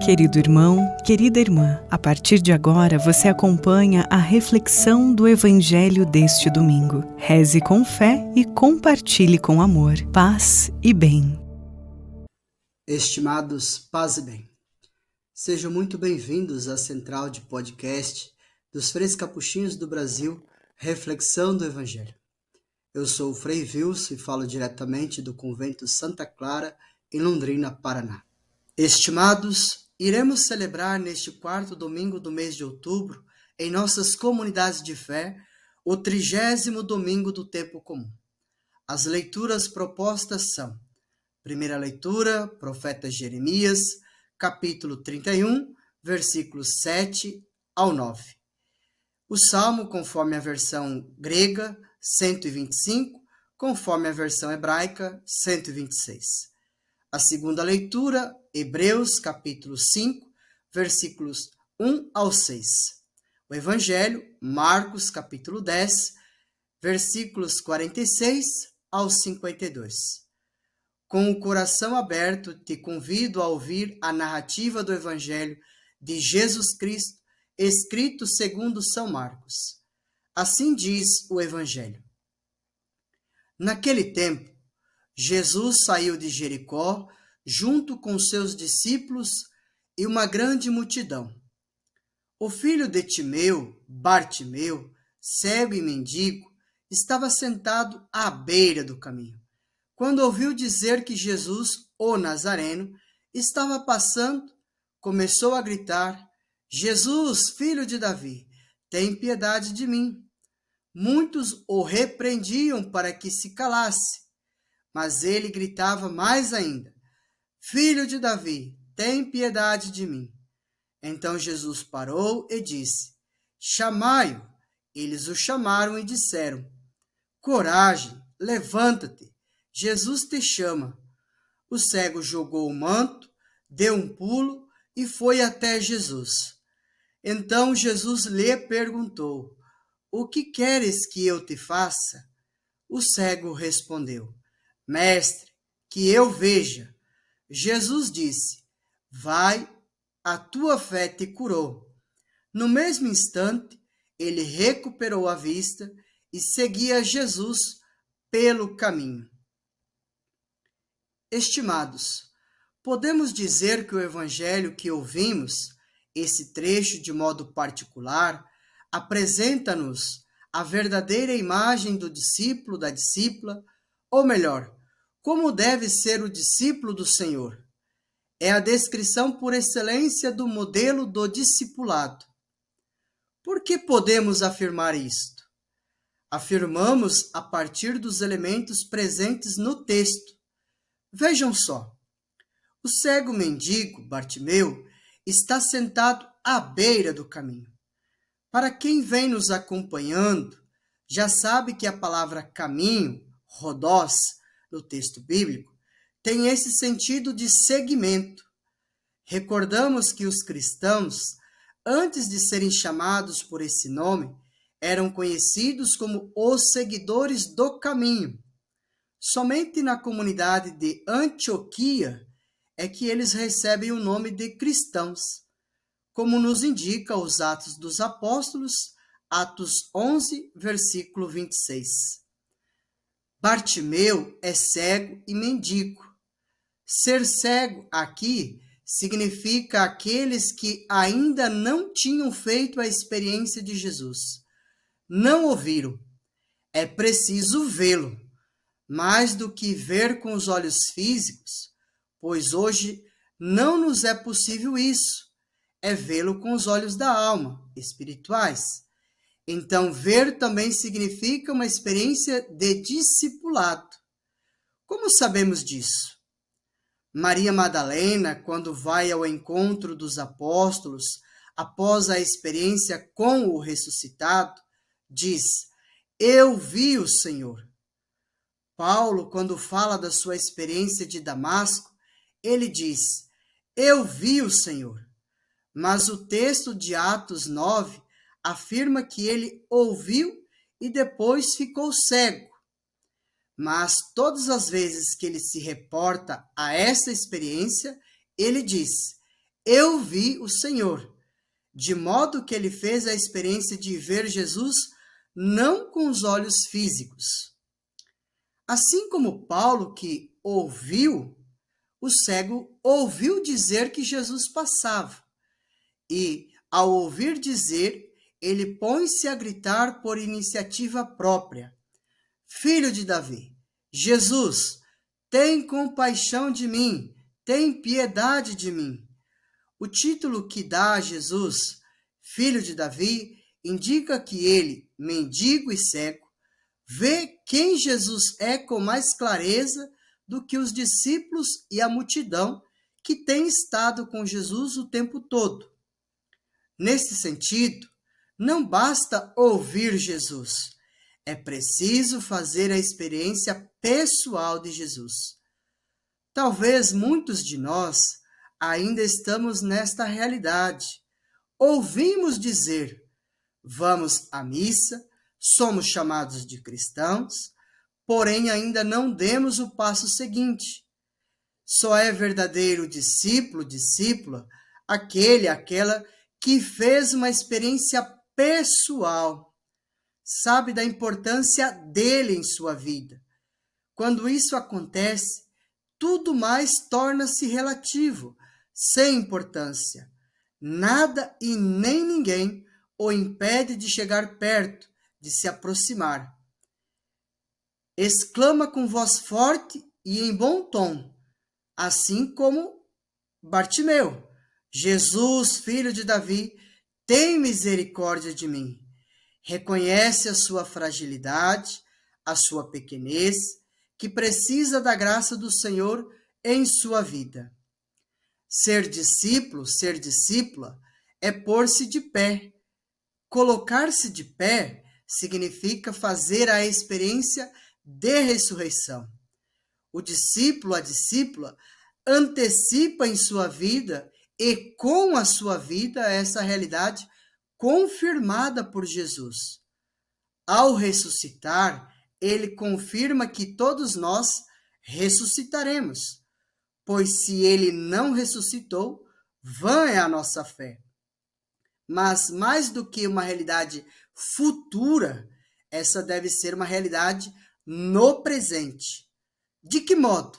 Querido irmão, querida irmã, a partir de agora você acompanha a reflexão do Evangelho deste domingo. Reze com fé e compartilhe com amor, paz e bem. Estimados, paz e bem. Sejam muito bem-vindos à central de podcast dos Freis Capuchinhos do Brasil, Reflexão do Evangelho. Eu sou o Frei Vilso e falo diretamente do Convento Santa Clara, em Londrina, Paraná. Estimados, iremos celebrar neste quarto domingo do mês de outubro, em nossas comunidades de fé, o 30º domingo do tempo comum. As leituras propostas são: primeira leitura, profeta Jeremias, capítulo 31, versículos 7 ao 9. O salmo, conforme a versão grega, 125, conforme a versão hebraica, 126. A segunda leitura, Hebreus, capítulo 5, versículos 1 ao 6. O Evangelho, Marcos, capítulo 10, versículos 46 ao 52. Com o coração aberto, te convido a ouvir a narrativa do Evangelho de Jesus Cristo, escrito segundo São Marcos. Assim diz o Evangelho. Naquele tempo, Jesus saiu de Jericó, junto com seus discípulos e uma grande multidão. O filho de Timeu, Bartimeu, cego e mendigo, estava sentado à beira do caminho. Quando ouviu dizer que Jesus, o Nazareno, estava passando, começou a gritar: Jesus, filho de Davi, tem piedade de mim. Muitos o repreendiam para que se calasse, mas ele gritava mais ainda: Filho de Davi, tem piedade de mim. Então Jesus parou e disse: Chamai-o. Eles o chamaram e disseram: Coragem, levanta-te, Jesus te chama. O cego jogou o manto, deu um pulo e foi até Jesus. Então Jesus lhe perguntou: O que queres que eu te faça? O cego respondeu: Mestre, que eu veja. Jesus disse: Vai, a tua fé te curou. No mesmo instante, ele recuperou a vista e seguia Jesus pelo caminho. Estimados, podemos dizer que o Evangelho que ouvimos, esse trecho de modo particular, apresenta-nos a verdadeira imagem do discípulo, da discípula, ou melhor, como deve ser o discípulo do Senhor. É a descrição por excelência do modelo do discipulado. Por que podemos afirmar isto? Afirmamos a partir dos elementos presentes no texto. Vejam só. O cego mendigo, Bartimeu, está sentado à beira do caminho. Para quem vem nos acompanhando, já sabe que a palavra caminho, rodós, no texto bíblico, tem esse sentido de seguimento. Recordamos que os cristãos, antes de serem chamados por esse nome, eram conhecidos como os seguidores do caminho. Somente na comunidade de Antioquia é que eles recebem o nome de cristãos, como nos indica os Atos dos Apóstolos, Atos 11, versículo 26. Bartimeu é cego e mendigo. Ser cego aqui significa aqueles que ainda não tinham feito a experiência de Jesus. Não ouviram. É preciso vê-lo, mais do que ver com os olhos físicos, pois hoje não nos é possível isso. É vê-lo com os olhos da alma, espirituais. Então, ver também significa uma experiência de discipulado. Como sabemos disso? Maria Madalena, quando vai ao encontro dos apóstolos, após a experiência com o ressuscitado, diz: Eu vi o Senhor. Paulo, quando fala da sua experiência de Damasco, ele diz: Eu vi o Senhor. Mas o texto de Atos 9 afirma que ele ouviu e depois ficou cego. Mas todas as vezes que ele se reporta a essa experiência, ele diz: eu vi o Senhor, de modo que ele fez a experiência de ver Jesus não com os olhos físicos. Assim como Paulo, que ouviu, o cego ouviu dizer que Jesus passava, e, ao ouvir dizer, ele põe-se a gritar por iniciativa própria: Filho de Davi, Jesus, tem compaixão de mim, tem piedade de mim. O título que dá a Jesus, Filho de Davi, indica que ele, mendigo e cego, vê quem Jesus é com mais clareza do que os discípulos e a multidão que tem estado com Jesus o tempo todo. Nesse sentido, não basta ouvir Jesus, é preciso fazer a experiência pessoal de Jesus. Talvez muitos de nós ainda estamos nesta realidade. Ouvimos dizer, vamos à missa, somos chamados de cristãos, porém ainda não demos o passo seguinte. Só é verdadeiro discípulo, discípula, aquela que fez uma experiência pessoal, sabe da importância dele em sua vida. Quando isso acontece, tudo mais torna-se relativo, sem importância. Nada e nem ninguém o impede de chegar perto, de se aproximar. Exclama com voz forte e em bom tom, assim como Bartimeu: Jesus, filho de Davi, tem misericórdia de mim. Reconhece a sua fragilidade, a sua pequenez, que precisa da graça do Senhor em sua vida. Ser discípulo, ser discípula, é pôr-se de pé. Colocar-se de pé significa fazer a experiência de ressurreição. O discípulo, a discípula, antecipa em sua vida e com a sua vida essa realidade confirmada por Jesus. Ao ressuscitar, ele confirma que todos nós ressuscitaremos, pois se ele não ressuscitou, vã é a nossa fé. Mas mais do que uma realidade futura, essa deve ser uma realidade no presente. De que modo?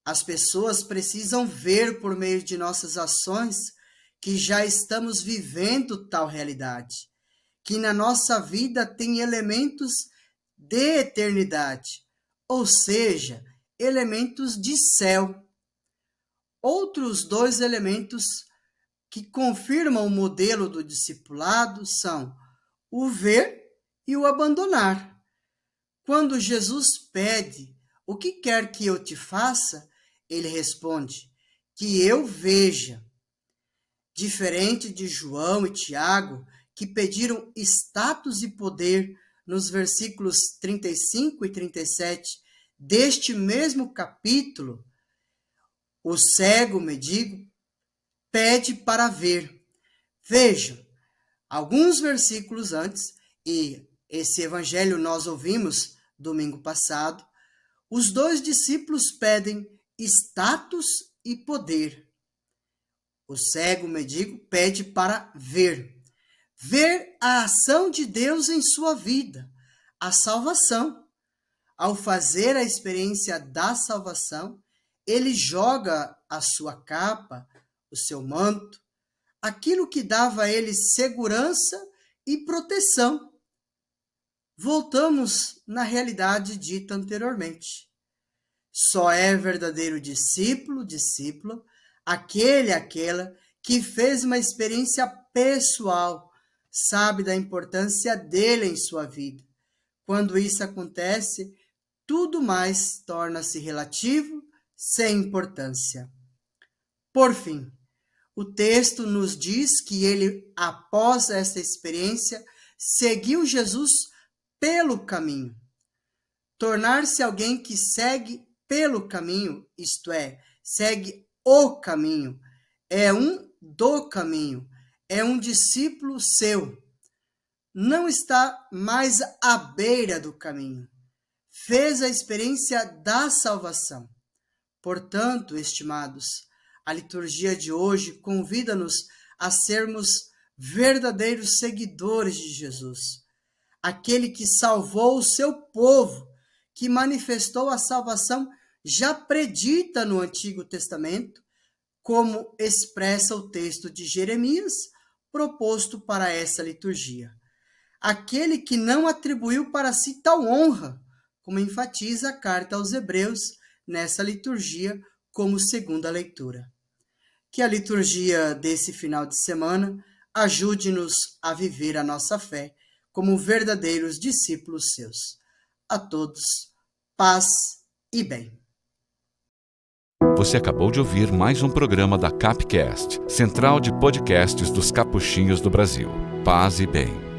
As pessoas precisam ver por meio de nossas ações que já estamos vivendo tal realidade, que na nossa vida tem elementos de eternidade, ou seja, elementos de céu. Outros dois elementos que confirmam o modelo do discipulado são o ver e o abandonar. Quando Jesus pede, o que quer que eu te faça? Ele responde, que eu veja. Diferente de João e Tiago, que pediram status e poder nos versículos 35 e 37 deste mesmo capítulo, o cego, o mendigo, pede para ver. Vejam, alguns versículos antes, e esse evangelho nós ouvimos domingo passado, os dois discípulos pedem status e poder. O cego, o mendigo, pede para ver. Ver a ação de Deus em sua vida, a salvação. Ao fazer a experiência da salvação, ele joga a sua capa, o seu manto, aquilo que dava a ele segurança e proteção. Voltamos na realidade dita anteriormente. Só é verdadeiro discípulo, discípula, aquela que fez uma experiência pessoal, sabe da importância dele em sua vida. Quando isso acontece, tudo mais torna-se relativo, sem importância. Por fim, o texto nos diz que ele, após essa experiência, seguiu Jesus pelo caminho. Tornar-se alguém que segue pelo caminho, isto é, segue o caminho, é um do caminho, é um discípulo seu. Não está mais à beira do caminho. Fez a experiência da salvação. Portanto, estimados, A liturgia de hoje convida-nos a sermos verdadeiros seguidores de Jesus, aquele que salvou o seu povo, que manifestou a salvação já predita no Antigo Testamento, como expressa o texto de Jeremias, proposto para essa liturgia. Aquele que não atribuiu para si tal honra, como enfatiza a carta aos Hebreus nessa liturgia como segunda leitura. Que a liturgia desse final de semana ajude-nos a viver a nossa fé como verdadeiros discípulos seus. A todos, paz e bem. Você acabou de ouvir mais um programa da Capcast, Central de Podcasts dos Capuchinhos do Brasil. Paz e bem.